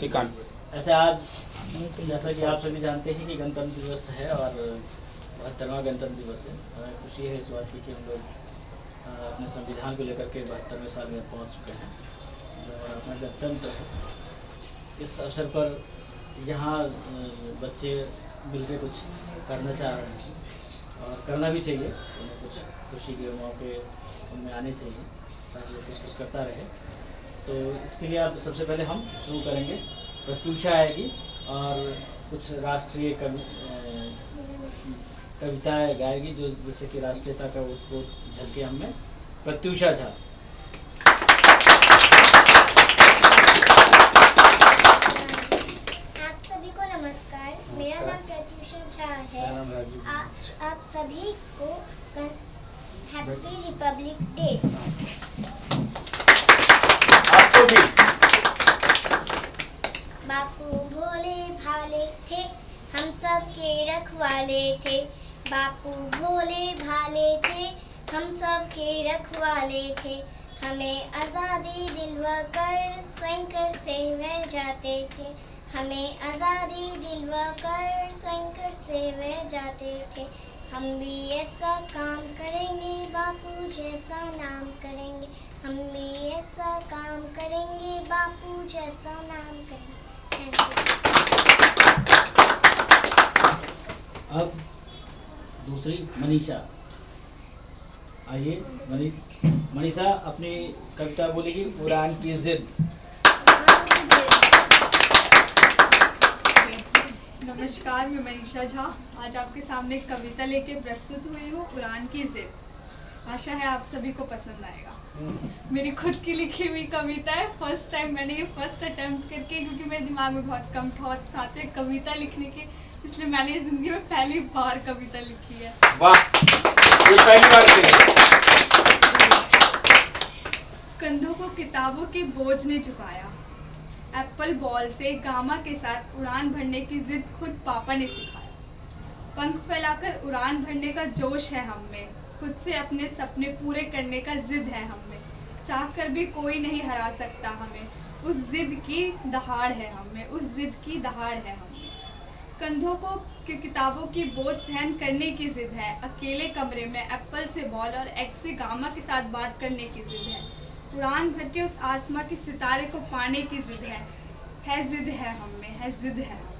क्रांतिकांड। ऐसे आज जैसा कि आप सभी जानते हैं कि गणतंत्र दिवस है और 72वां गणतंत्र दिवस है। हमें खुशी है इस बात की कि हम लोग अपने संविधान को लेकर के 72वें साल में पहुंच चुके हैं और अपना गणतंत्र इस अवसर पर यहाँ बच्चे मिलकर कुछ करना चाह रहे हैं और करना भी चाहिए। उन्हें कुछ खुशी के मौके उनमें आने चाहिए ताकि वो कुछ करता रहे। तो इसके लिए आप सबसे पहले हम शुरू करेंगे, प्रत्यूषा आएगी और कुछ राष्ट्रीय कविताएं गाएगी जो जैसे कि राष्ट्रीयता का वो झलके हमें। प्रत्यूषा झा। आप सभी को नमस्कार, मेरा नाम प्रत्यूषा झा है। आप सभी को हैप्पी रिपब्लिक डे। आपको भी। बापू भोले भाले थे, हम सब के रखवाले थे। बापू भोले भाले थे, हम सब के रखवाले थे। हमें आज़ादी दिलवा कर स्वयं कर से वह जाते थे। हमें आज़ादी दिलवा कर स्वयं कर से वह जाते थे। हम भी ऐसा काम करेंगे, बापू जैसा नाम करेंगे। हम भी ऐसा काम करेंगे, बापू जैसा नाम करेंगे। अब दूसरी मनीषा। आइए मनीषा अपनी कविता बोलेगी, उड़ान की जिद। नमस्कार, मैं मनीषा झा आज आपके सामने एक कविता लेके प्रस्तुत हुई हूँ, उड़ान की जिद। आशा है आप सभी को पसंद आएगा। मेरी खुद की लिखी हुई कविता है। फर्स्ट टाइम मैंने ये फर्स्ट अटेम्प्ट करके, क्योंकि मेरे दिमाग में बहुत कम थॉट्स आते हैं कविता लिखने के, इसलिए मैंने ये जिंदगी में पहली बार कविता लिखी है। वाह, ये पहली बार लिखी। कंधों को किताबों के बोझ ने झुकाया, एप्पल बॉल से गामा के साथ उड़ान भरने की जिद खुद पापा ने सिखाया। पंख फैलाकर उड़ान भरने का जोश है हम में, खुद से अपने सपने पूरे करने का जिद है हम में। चाह कर भी कोई नहीं हरा सकता हमें, उस जिद की दहाड़ है हम में, उस जिद की दहाड़ है हम में। कंधों को किताबों की बोझ सहन करने की जिद है, अकेले कमरे में एप्पल से बॉल और एक्स से गामा के साथ बात करने की जिद है। उड़ान भर के उस आसमां के सितारे को पाने की जिद है जिद है हम में, है जिद है हम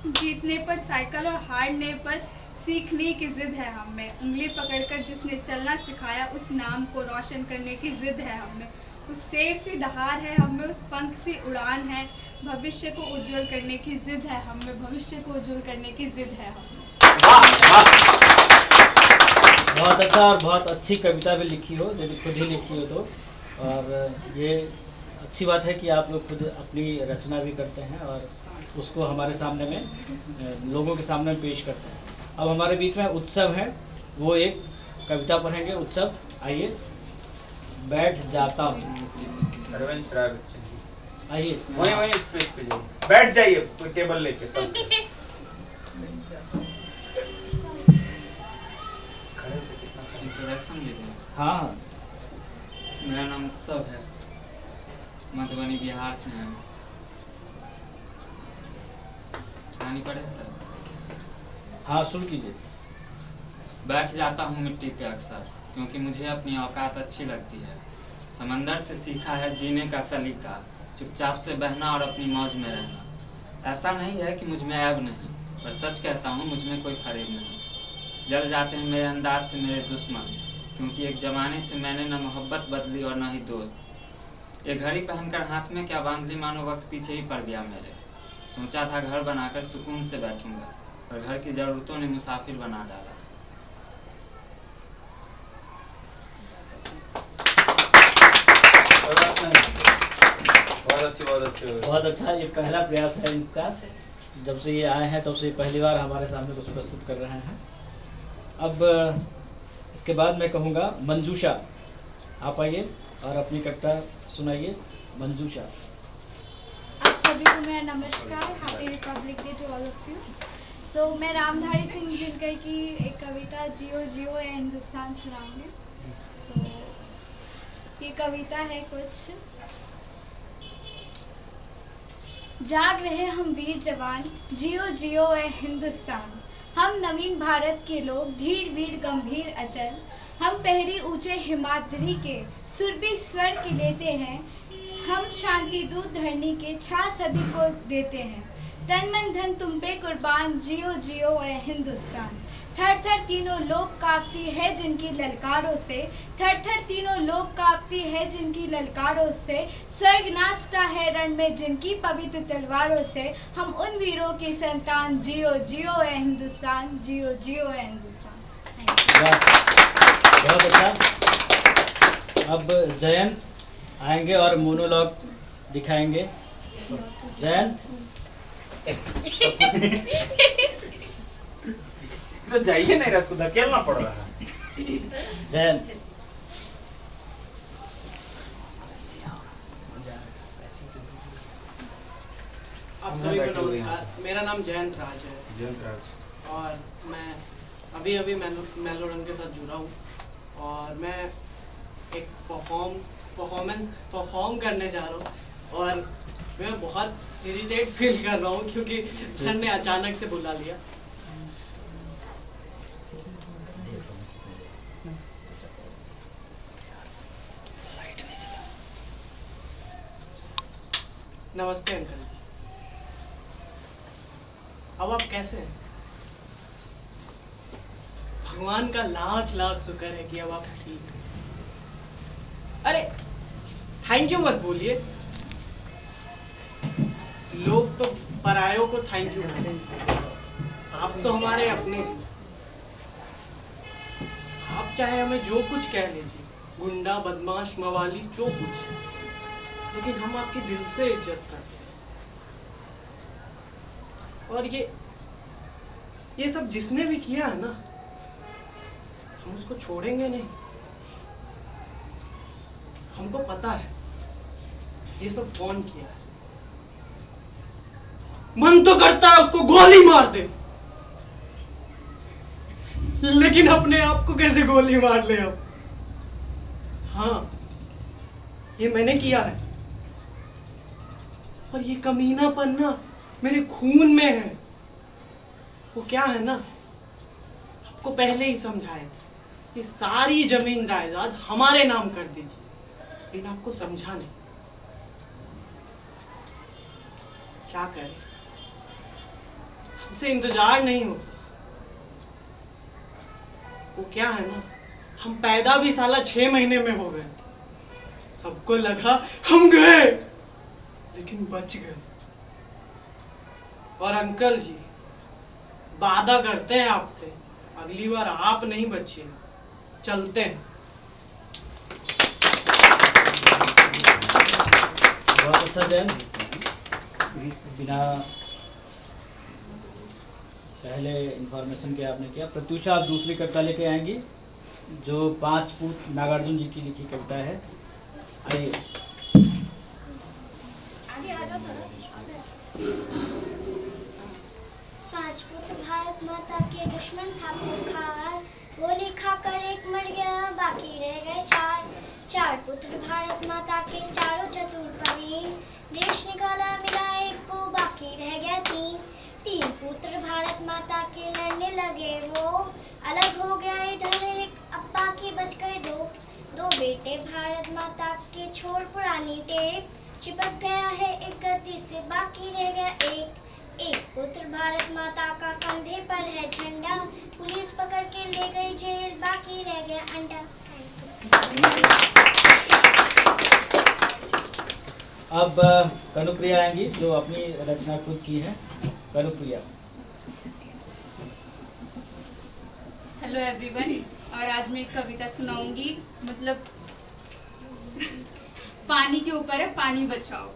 में। जीतने पर साइकिल और हारने पर सीखने की जिद है हम में। उंगली पकड़कर जिसने चलना सिखाया, उस नाम को रोशन करने की जिद है हम में। उस शेर सी दहाड़ है हम में, उस पंख सी उड़ान है। भविष्य को उज्जवल करने की जिद है हम में, भविष्य को उज्जवल करने की जिद है हम में। बहुत अच्छा और बहुत अच्छी कविता भी लिखी हो, यदि खुद ही लिखी हो तो। और ये अच्छी बात है कि आप लोग खुद अपनी रचना भी करते हैं और उसको हमारे सामने में लोगों के सामने में पेश करते हैं। अब हमारे बीच में उत्सव है, वो एक कविता पढ़ेंगे। उत्सव, आइए। बैठ जाता हूँ। अरविंद राय बच्चन, आइए वही स्पेस पे जाइए, बैठ जाइए टेबल लेके। इंट्रोडक्शन दे दें। हाँ। मेरा नाम उत्सव है, मधुबनी बिहार से हैं। कहानी पढ़े सर? हाँ, शुरू कीजिए। बैठ जाता हूँ मिट्टी पे अक्सर, क्योंकि मुझे अपनी औकात अच्छी लगती है। समंदर से सीखा है जीने का सलीका, चुपचाप से बहना और अपनी मौज में रहना। ऐसा नहीं है कि मुझ में ऐब नहीं, पर सच कहता हूँ मुझ में कोई फरेब नहीं। जल जाते हैं मेरे अंदाज से मेरे दुश्मन, क्योंकि एक ज़माने से मैंने न मोहब्बत बदली और न ही दोस्त। ये घड़ी पहनकर हाथ में क्या बांध ली, मानो वक्त पीछे ही पड़ गया मेरे। सोचा था घर बनाकर सुकून से बैठूंगा, पर घर की ज़रूरतों ने मुसाफिर बना डाला। बहुत अच्छा। ये पहला प्रयास है इनका, जब से ये आए हैं तब से पहली बार हमारे सामने कुछ प्रस्तुत कर रहे हैं। अब इसके बाद मैं कहूँगा मंजूषा, आप आइए और अपनी कविता सुनाइए। मंजूषा। आप सभी को मेरा नमस्कार, happy republic day to all of you. मैं रामधारी सिंह दिनकर की एक कविता जियो जियो ए हिंदुस्तान सुनाऊंगी। तो ये कविता है कुछ। जाग रहे हम वीर जवान, जियो जियो ए हिंदुस्तान। हम नवीन भारत के लोग, धीर वीर गंभीर अचल। हम पहरी ऊंचे हिमाद्री के, सुरभि स्वर के लेते हैं। हम शांति दूत धरनी के, छा सभी को देते हैं। तन मन धन तुम पे कुर्बान, जियो जियो ए हिंदुस्तान। थर थर तीनों लोग कांपती है जिनकी ललकारों से, थर थर तीनों लोग कांपती है जिनकी ललकारों से। स्वर्ग नाचता है रण में जिनकी पवित्र तलवारों से। हम उन वीरों की संतान, जियो जियो ए हिंदुस्तान, जियो जियो ए हिंदुस्तान। बहुत अच्छा। अब जयंत आएंगे और मोनोलॉग दिखाएंगे। जयंत तो जाइए नहीं रहा, उसको धकेलना पड़ रहा है। जयंत आप सभी को नमस्कार। मेरा नाम जयंत राज है जयंत राज। और मैं अभी अभी मेलोरंग के साथ जुड़ा हूँ और मैं एक परफॉर्म करने जा रहा हूँ और मैं बहुत इरिटेट फील कर रहा हूँ क्योंकि सर ने अचानक से बुला लिया। नमस्ते अंकल। अब आप कैसे हैं? भगवान का लाख लाख शुक्र है कि अब आप ठीक हैं। अरे थैंक यू मत बोलिए, लोग तो परायों को थैंक यू बोलते, आप तो हमारे अपने हैं। आप चाहे हमें जो कुछ कह लीजिए, गुंडा बदमाश मवाली जो कुछ, लेकिन हम आपके दिल से इज्जत करते हैं। और ये सब जिसने भी किया है ना, हम उसको छोड़ेंगे नहीं। हमको पता है ये सब कौन किया है। मन तो करता है उसको गोली मार दे, लेकिन अपने आप को कैसे गोली मार ले अब। हाँ, ये मैंने किया है और ये कमीनापन ना मेरे खून में है। वो क्या है ना, आपको पहले ही समझाया था, ये सारी जमीन जायदाद हमारे नाम कर दीजिए, लेकिन आपको समझा नहीं। क्या करें, हमसे इंतजार नहीं होता। वो क्या है ना, हम पैदा भी साला 6 महीने में हो गए थे। सबको लगा हम गए, लेकिन बच गए। और अंकल जी वादा करते हैं आपसे, अगली बार आप नहीं बचिएगा। चलते हैं। बहुत अच्छा जयंत। बिना पहले इंफॉर्मेशन के आपने किया। प्रत्युषा आप दूसरी कविता लेके आएंगी जो 5 फुट नागार्जुन जी की लिखी कविता है। आइए। पांच पुत्र भारत माता के, दुश्मन था खूंखार। गोली खाकर एक मर गया, बाकी रह गए 4। 4 पुत्र भारत माता के, चारों चतुर प्रवीण। देश निकाला मिला एक को, बाकी रह गया 3। 3 पुत्र भारत माता के, लड़ने लगे वो। अलग हो गया इधर एक, अब बाकी बच गए 2। 2 बेटे भारत माता के, छोड़ पुरानी टेप। चिपक गया है एक गति से, बाकी रह गया 1। 1 पुत्र भारत माता का, कंधे पर है झंडा। पुलिस पकड़ के ले गई जेल, बाकी रह गया अंडा। अब कनुप्रिया आएंगी जो अपनी रचना खुद की है। कनुप्रिया। हेलो एवरीवन, और आज मैं एक कविता सुनाऊंगी। मतलब पानी के ऊपर है, पानी बचाओ।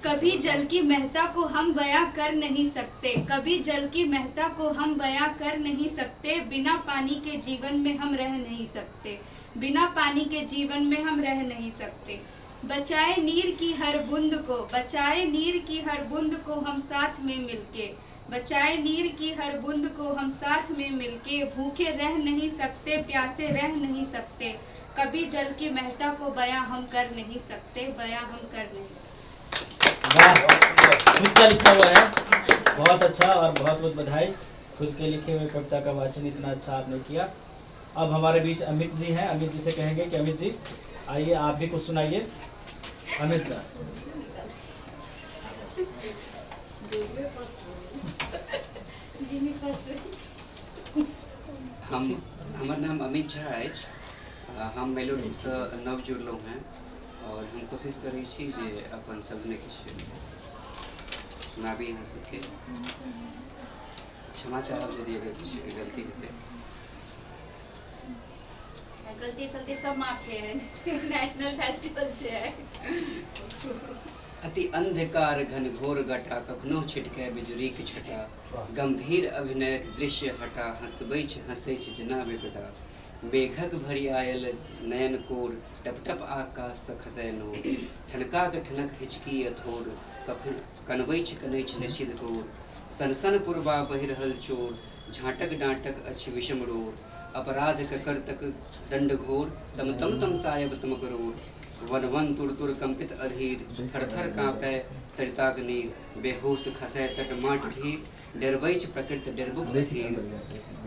कभी जल की महत्ता को हम बयां कर नहीं सकते, कभी जल की महत्ता को हम बयां कर नहीं सकते। बिना पानी के जीवन में हम रह नहीं सकते, बिना पानी के जीवन में हम रह नहीं सकते। बचाए नीर की हर बूंद को, बचाए नीर की हर बूंद को हम साथ में मिलके। बचाए नीर की हर बूंद को हम साथ में मिलके। भूखे रह नहीं सकते, प्यासे रह नहीं सकते, कभी जल की महत्ता को बयां हम कर नहीं सकते, बयां हम कर नहीं सकते। वाह। खुद का लिखा हुआ है, बहुत अच्छा और बहुत बहुत बधाई। खुद के लिखे हुए कविता का वाचन इतना अच्छा आपने किया। अब हमारे बीच अमित जी हैं, अमित जी से कहेंगे कि अमित जी आइए आप भी कुछ सुनाइए। अमित सर। हमर नाम अमित झा अछि। हम मेलोडी से नव जुड़लहुँ हैं और हम कोशिश करै छी जे अपन सबने किछु सुनाबी अहाँ सबके। क्षमा चाहब यदि अगर किछु गलती हेतै। गलती सलती सब माफ छै, नेशनल फेस्टिवल छै। अति अंधकार घनघोर गटा कखनो छिटकै बिजुरीक छटा, गंभीर अभिनयक दृश्य हटा हंसबै छै जेना बेगटा, मेघक भरी आयल नयन कोर टप टप आकाश से खसै नोर, ठनका के ठनक हिचकी अथोर कखन कनबै कनै निषिद्ध गोर, सन सन पुरबा बहि रहल चोर झाँटक डाँटक अछि विषम रोर, अपराध ककर तक दंड घोर तम तम तम सायब तम करोड़, वन वन तुर तुर कंपित अधीर थर थर कांपै सरिताक नीर, बेहोश खसै तट माट भीर डरबै प्रकृत डरबुक अधीर,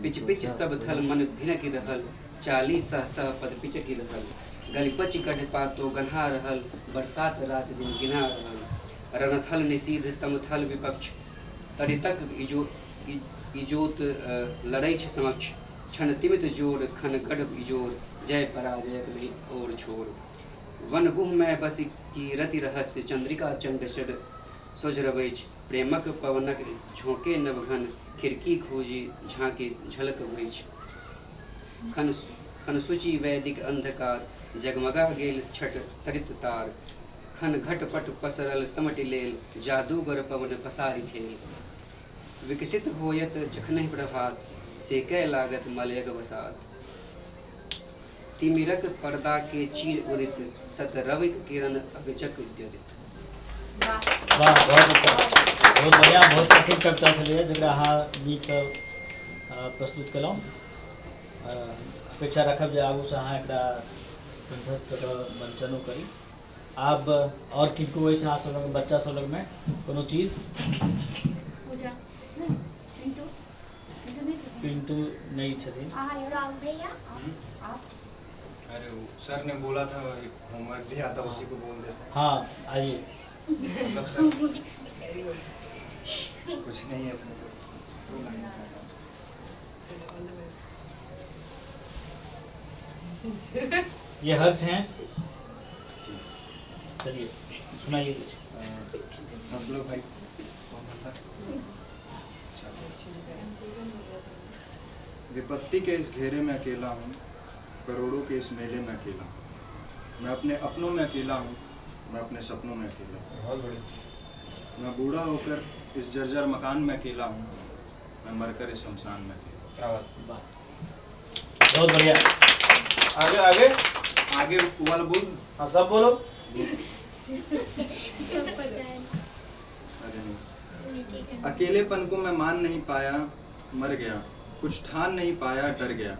पिच पिच सब थल मन भिनक रहल चाली सह सह पद पिचक रहल, गलिपच गढ़ पातो गन्हा रहल बरसात रात दिन गिना रहल, रणथल निषीध तम थल विपक्ष तरितक इजोत लड़ै समक्ष, क्षण तिमित जोर खन गढ़ इजोर जय पराजयक नहीं और छोड़, वन गुह में बस की रति रहस्य चंद्रिका चंड षड सोझरबै प्रेमक पवनक झोंके नवघन खिड़की खोजी झांकी झलक बैछ, खन सूची वैदिक अंधकार जगमगा गेल छठ तरित तार, खन घटपट पसरल समटि लेल जादूगर पवन पसारी खेल, विकसित होयत जखनहि प्रभात सेकै लागत मलयक बसात, तिमिरक पर्दा के चीर उदित सत रविक किरण अगचक उद्योदित। वाह बहुत अच्छा, बहुत बढ़िया, बहुत कठिन कविता छलै जकरा अहाँ नीकसँ प्रस्तुत केलहुँ। अपेक्षा रखब जे आगूसँ अहाँ एकरा कंठस्थ कऽ कऽ मंचनो करी। आब और किनको अछि अहाँ सब लग बच्चा सब लगमे कोनो चीज? पिंटू नहीं छथिन। भैया अरे सर ने बोला था होमवर्क दिया था उसी को बोल देते। हाँ आइए। मतलब सर कुछ नहीं है सर। ये हर्ष हैं। चलिए सुनाइए कुछ। हंस लो भाई। विपत्ति के इस घेरे में अकेला हूँ, करोड़ों के इस मेले में अकेला हूँ, मैं अपने अपनों में अकेला हूँ, मैं अपने सपनों में अकेला हूँ, बहुत बढ़िया। मैं बूढ़ा होकर इस जर्जर मकान में अकेला हूँ, मैं मरकर इस शमशान में अकेला। क्या बात। बहुत बढ़िया। आगे आगे आगे वाला बोल। हाँ सब बोलो। अरे नहीं, अकेलेपन को मैं मान नहीं पाया, मर गया, कुछ ठान नहीं पाया, डर गया,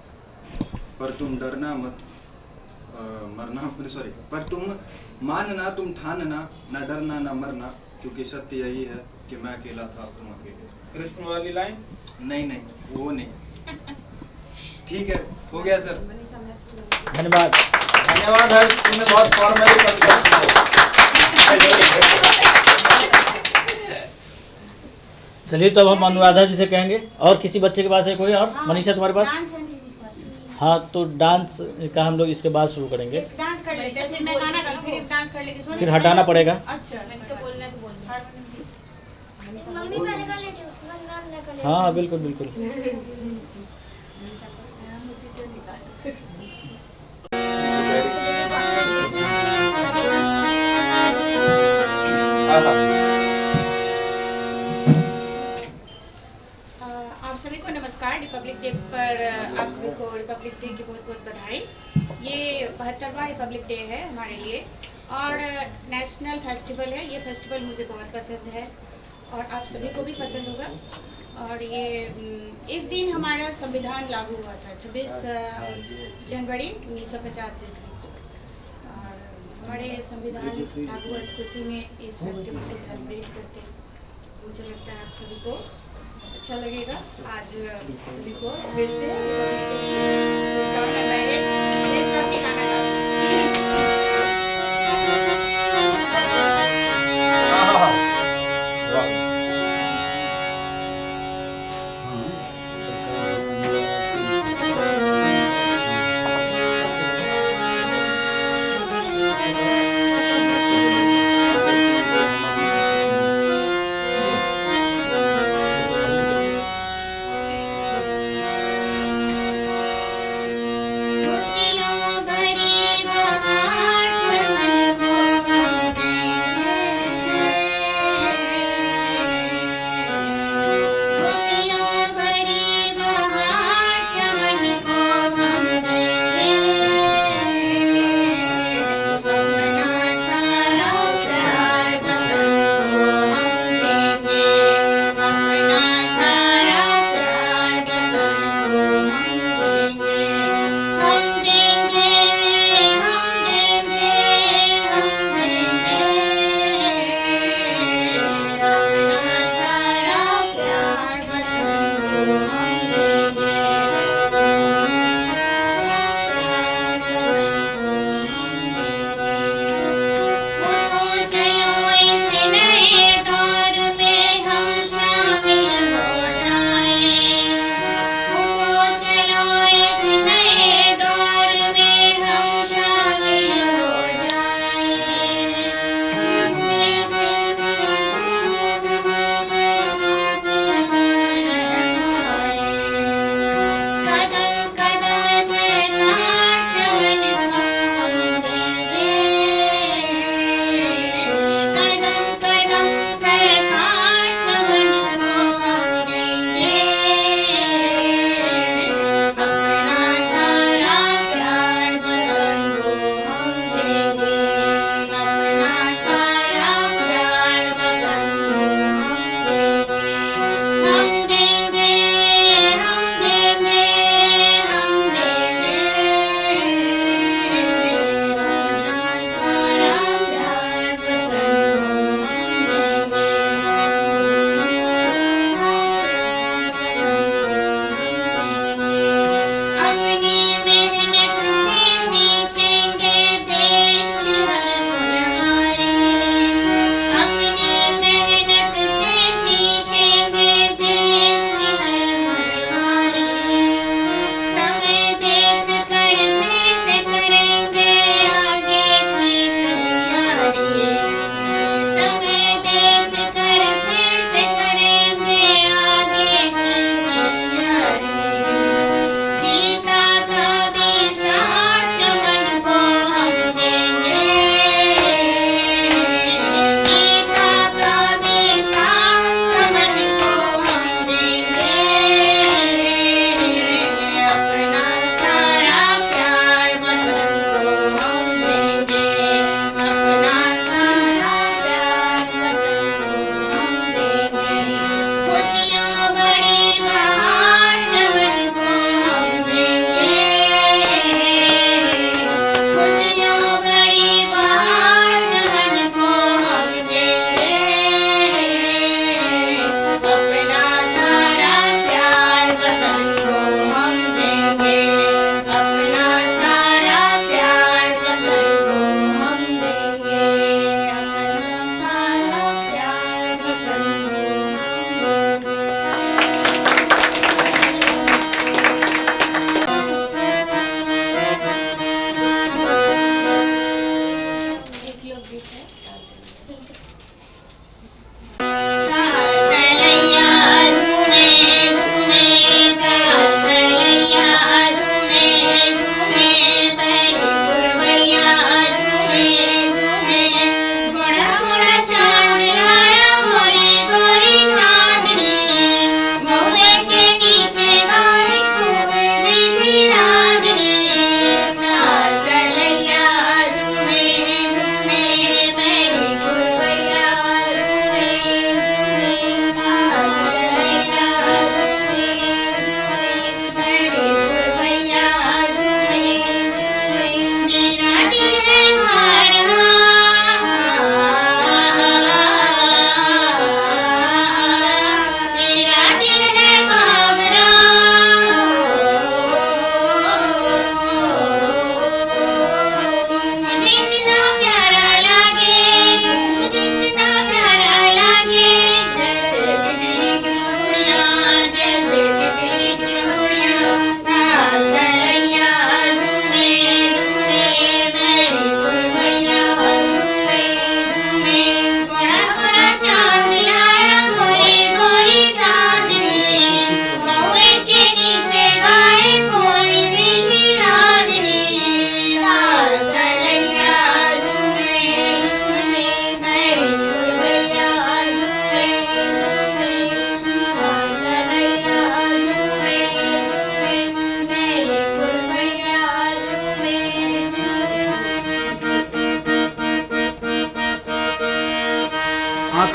पर तुम डरना मत, मरना सॉरी, पर तुम मानना, तुम ठानना, ना डरना ना मरना, क्योंकि सत्य यही है कि मैं अकेला था, तुम अकेले। कृष्ण वाली लाइन? नहीं नहीं वो नहीं। ठीक है, हो गया सर। धन्यवाद। धन्यवाद है, तुमने बहुत फॉर्मली कविता सुनाई। चलिए तो अब हम अनुराधा जी से कहेंगे। और किसी बच्चे के पास है कोई? और मनीषा तुम्हारे पास? हाँ तो डांस का हम लोग इसके बाद शुरू करेंगे। डांस कर लेते हैं, फिर मैं गाना गाऊं, फिर डांस कर लेंगे। फिर हटाना पड़ेगा। अच्छा मैंने बोलना है तो बोलना। मम्मी पहले कर लेती हूँ, उसके बाद नाम ना कर लेती। हाँ बिल्कुल बिल्कुल। आप सभी को नमस्कार। रिपब्लिक डे पर आप सभी को रिपब्लिक डे की बहुत बहुत बधाई। ये 72वां रिपब्लिक डे है हमारे लिए और नेशनल फेस्टिवल है। ये फेस्टिवल मुझे बहुत पसंद है और आप सभी को भी पसंद होगा। और ये इस दिन हमारा संविधान लागू हुआ था 26 जनवरी 1950 ईस्वी को। और हमारे संविधान लागू हुआ, इस खुशी में इस फेस्टिवल को सेलिब्रेट करते हैं। मुझे लगता है आप सभी को अच्छा लगेगा। आज सभी को फिर से मैं एक देशभक्ति गाना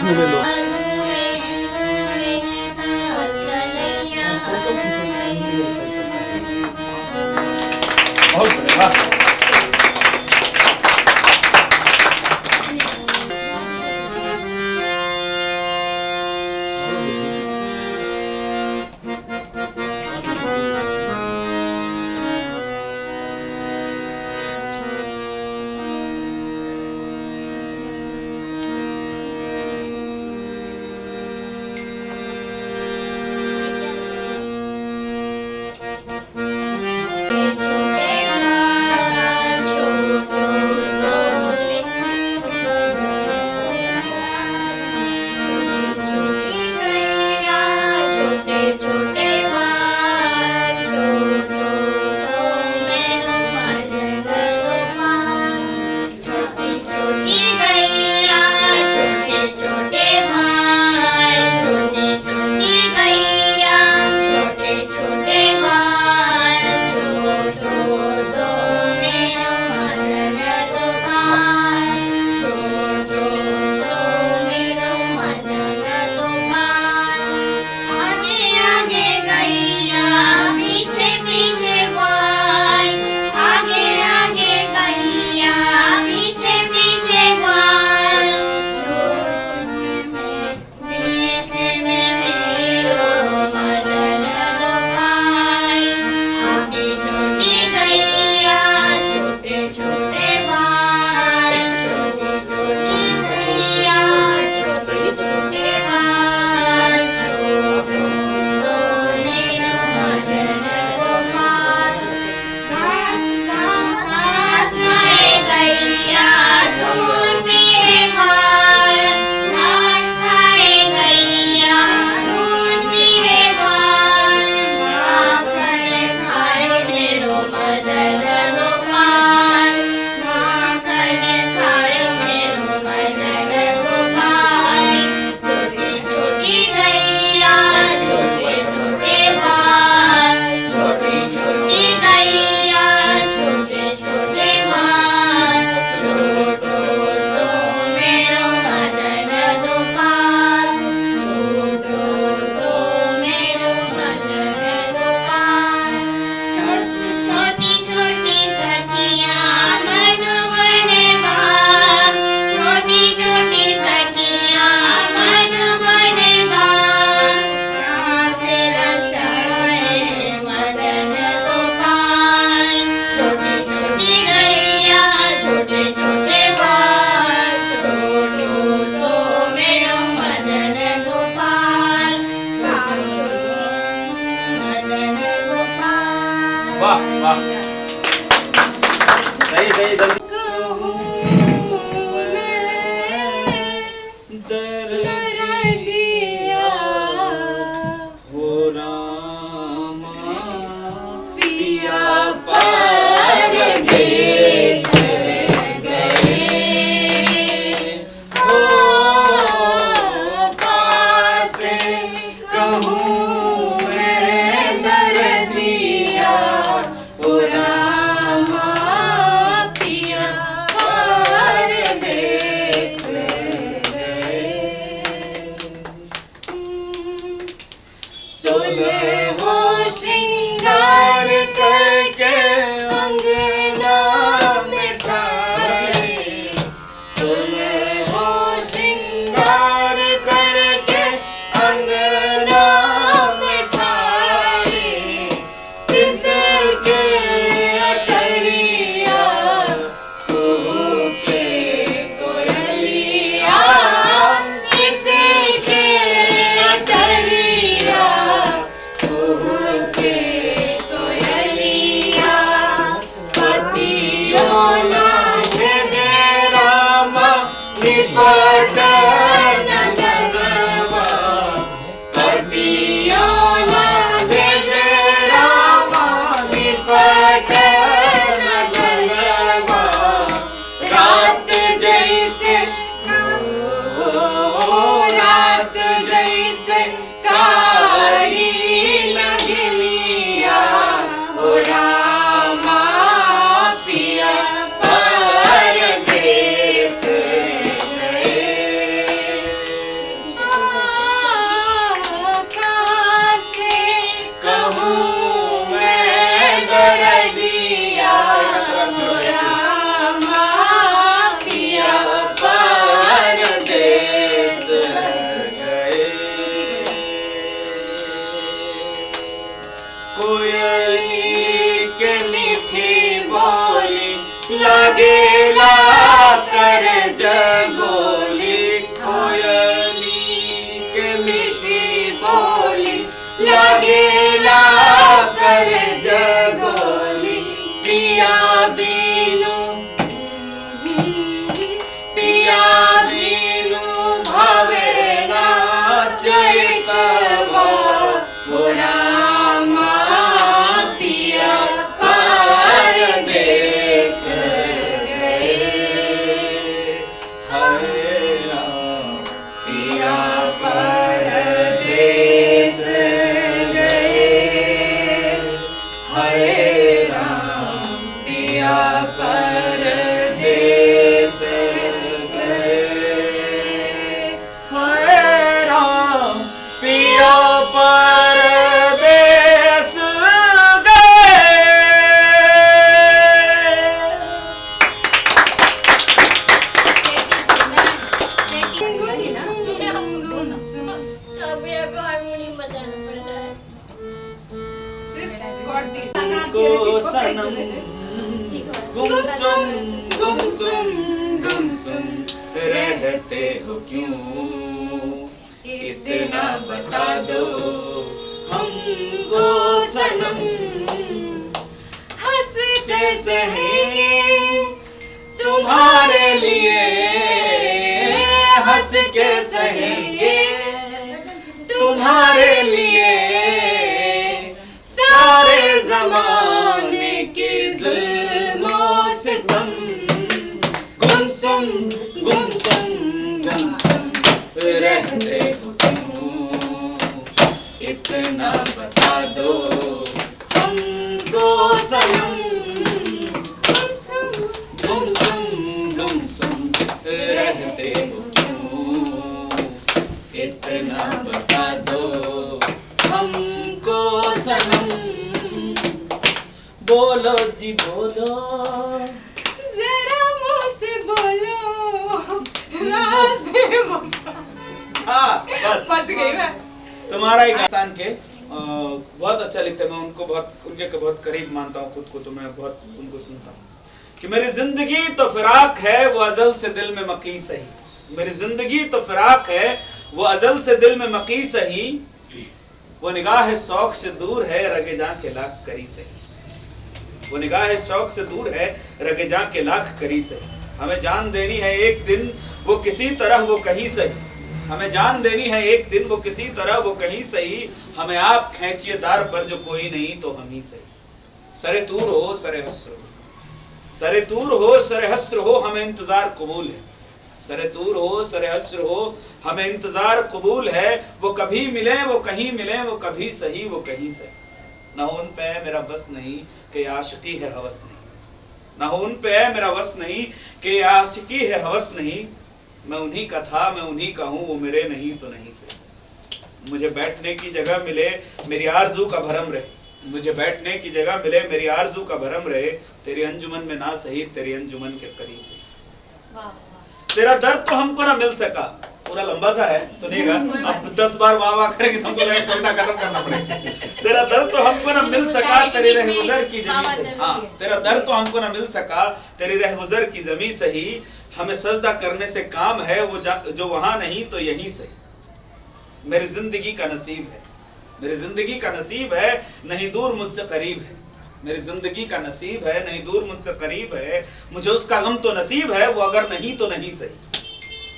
बहुत बढ़िया, वाह। वाह वाह, सही सही जल्दी। लागेला कर जगोली कोयली के मीठी बोली लागेला कर जगोली पिया बीनू भावेना चैतवा हो रामा पिया परदेस गए हरे राम पिया परदेस गए हरे राम पिया परदेस गए हरे राम पिया परदेस हारमोनियम बजाना पड़ता है। को सनम गुमसुम गुमसुम गुमसुम रहते हो क्यों इतना बता दो हमको सनम हंस के सहेंगे तुम्हारे लिए हंस के सहेंगे तुम्हारे लिए सारे जमाने के जुल्मों से तुम गुमसुम गुमसुम गुमसुम रहते हो क्यों इतना बता दो हमको सनम गुमसुम गुमसुम गुमसुम रहते हो क्यों इतना बता दो हमको सनम बोलो जी बोलो जरा मुंह से बोलो राज हाँ बस फंस गई मैं। तुम्हारा एक आसान के बहुत अच्छा लिखते हैं। मैं उनको बहुत करीब मानता हूँ खुद को, तो मैं बहुत उनको सुनता हूँ कि मेरी जिंदगी तो फिराक है वो अजल से दिल में मकी सही मेरी जिंदगी तो फिराक है वो अजल से दिल में मकी सही वो निगाह शौक से दूर है रगे जां के लाख करी से वो निगाह शौक से दूर है रगे जां के लाख करी से हमें जान देनी है एक दिन वो किसी तरह वो कहीं सही हमें जान देनी है एक दिन वो किसी तरह वो कहीं सही हमें आप खींचिए दार पर जो कोई नहीं तो हम ही सही सरे तूर हो सरे हस्र हो सरे तूर हो सरे हस्र हो हमें इंतजार कबूल है सरे तूर हो सरे हस्र हो हमें इंतजार कबूल है वो कभी मिले वो कहीं मिले वो कभी सही वो कहीं सही न हो उन पे मेरा बस नहीं कि आशिकी है हवस नहीं न हो उन पे मेरा बस नहीं कि आशिकी है हवस नहीं मैं उन्हीं का था मैं उन्हीं का हूँ वो मेरे नहीं तो नहीं से मुझे बैठने की जगह मिले मेरी आरज़ू का भरम रहे मुझे बैठने की जगह मिले मेरी आरज़ू का भरम रहे तेरी अंजुमन में ना सही तेरी अंजुमन के करीब से तेरा दर्द तो हमको ना मिल सका पूरा लंबा सा है सुनिएगा अब 10 बार वाह वाह करेंगे तो हमको लगेगा कविता खत्म करना पड़ेगा तेरा दर्द तो हमको ना मिल सका तेरी रहगुजर की जमी से हाँ तेरा दर्द तो हमको ना मिल सका तेरी रहगुजर की जमी सही हमें सजदा करने से काम है वो जो वहां नहीं तो यहीं से मेरी जिंदगी का नसीब है मेरी जिंदगी का नसीब है नहीं दूर मुझसे करीब है मेरी जिंदगी का नसीब है नहीं दूर मुझसे करीब है मुझे उसका गम तो नसीब है वो अगर नहीं तो नहीं सही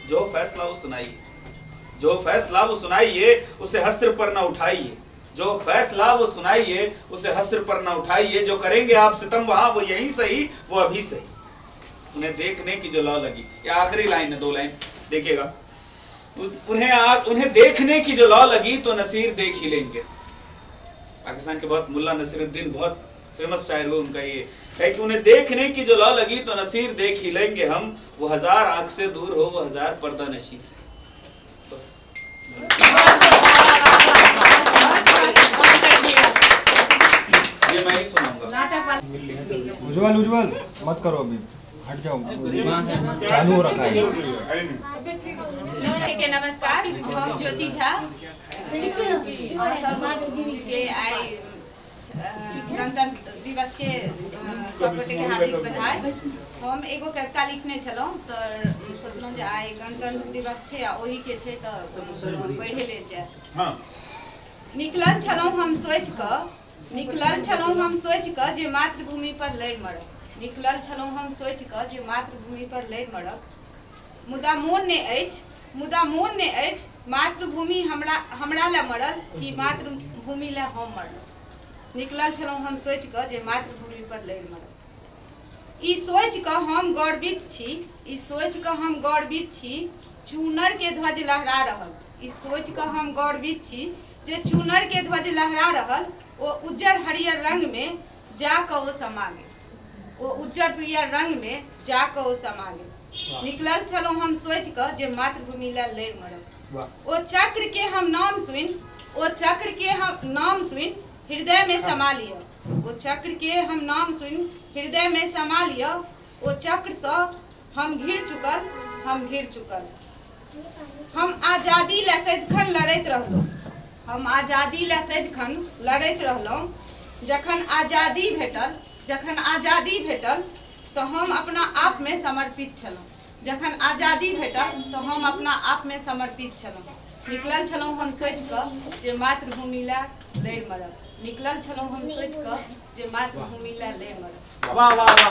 जो फैसला वो सुनाइए जो फैसला वो सुनाइए उसे हस्र पर ना उठाइए जो फैसला वो सुनाइए उसे हस्र पर ना उठाइए जो करेंगे आप सितम वहां वो यहीं सही वो अभी सही उन्हें देखने की जो लौ लगी ये आखिरी लाइन है 2 लाइन देखिएगा उन्हें देखने की जो लौ लगी तो नसीर देख ही लेंगे पाकिस्तान के बहुत मुल्ला नसीरुद्दीन बहुत फेमस शायर हुए उनका ये है कि उन्हें देखने की जो लौ लगी तो नसीर देख ही लेंगे हम वो 1000 आंख से दूर हो वो 1000 पर्दा नशी से ये मैं ही सुनाऊंगा उज्जवल मत करो अभी हट जाओ चालू हो रखा है ठीक है नमस्कार हम ज्योति झा और सब के आए गणतंत्र दिवस के सब गोटे के हार्दिक बधाई। हम एगो कविता लिखने छलौं तो सोचलौं जे आइ गणतंत्र दिवस छै आ ओही के छै तो पढ़े ले जाए। हाँ। निकलल छलौं हम सोचि कऽ जे मातृभूमि पर लड़ि मरब। निकलल छलौं हम सोचि कऽ जे मातृभूमि पर लड़ि मरब। मुदा मोन ने अछि मातृभूमि हमरा लए मरल कि मातृभूमि लए हम मरल। निकलल छलौं हम सोचि कऽ जे मातृभूमि पर लड़ि मरब। ई सोचि कऽ हम गौरवित छी चूनर के ध्वज लहरा रहल। ई सोचि कऽ हम गौरवित छी जे चूनर के ध्वज लहरा रहल। ओ उज्जर हरियर रंग में जा कऽ ओ समा गेल। ओ उज्जर पियर रंग में जा कऽ ओ समा गेल। निकलल छलौं हम सोचि कऽ जे मातृभूमि लए लड़ि मरब। ओ चक्र के हम नाम सुनि हृदय में समा लिअ। ओ चक्र के हम नाम सुनि हृदय में समा लिअ। ओ चक्र सँ हम घिर चुकल। हम आजादी लए सदिखन लड़ैत रहलहुँ। जखन आजादी भेटल तो हम अपना आप में समर्पित छलहुँ। निकलल छलौं हम सोचि कऽ जे मातृभूमि लए लड़ि मरब। निकलल छलौं हम सोचि कऽ जे मातृभूमि लए लड़ि मरब। वाह वाह वाह।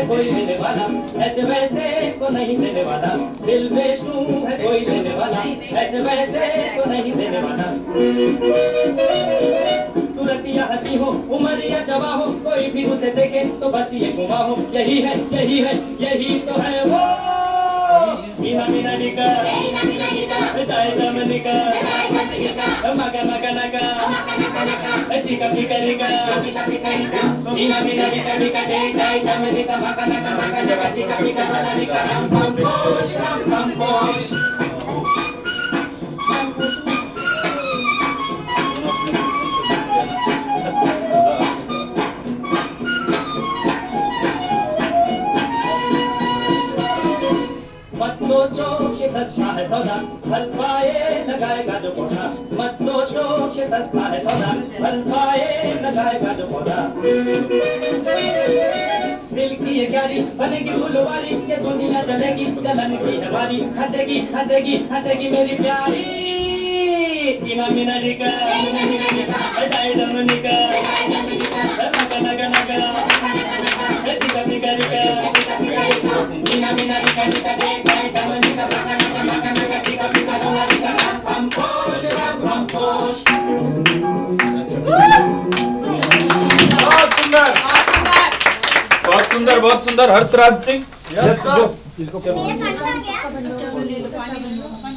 कोई देने वाला ऐसे वैसे को नहीं देने वाला, दिल में तू है कोई देने वाला ऐसे वैसे को नहीं देने वाला। तू लड़कियां हंसी हो उमर या जवा हो कोई भी उसे देखे तो बस ये घुमाऊं, यही है यही तो है वो मीना मीना निका जाए जमनिका मगा मगा नगा चिका पिका निका मीना मीना निका निका जाए जमनिका मगा नगा मगा नगा चिका पिका निका कंपोश कंपोश मत सोचो कि सस्ता है सौदा हर पाए लगाएगा जो पौधा मत सोचो कि सस्ता है सौदा हर पाए लगाएगा जो पौधा दिल की ये क्यारी बनेगी फूलवारी ये दुनिया चलेगी चलन की हमारी हंसेगी हंसेगी हंसेगी मेरी प्यारी मीना मीना निका जाए जमनिका नगा नगा नगा चिका पिका निका मीना मीना निका निका जाए जमनिका मगा नगा चिका पिका निका कंपोश कंपोश बहुत सुंदर बहुत सुंदर हर्षराज सिंह। मेरा पानी आ गया।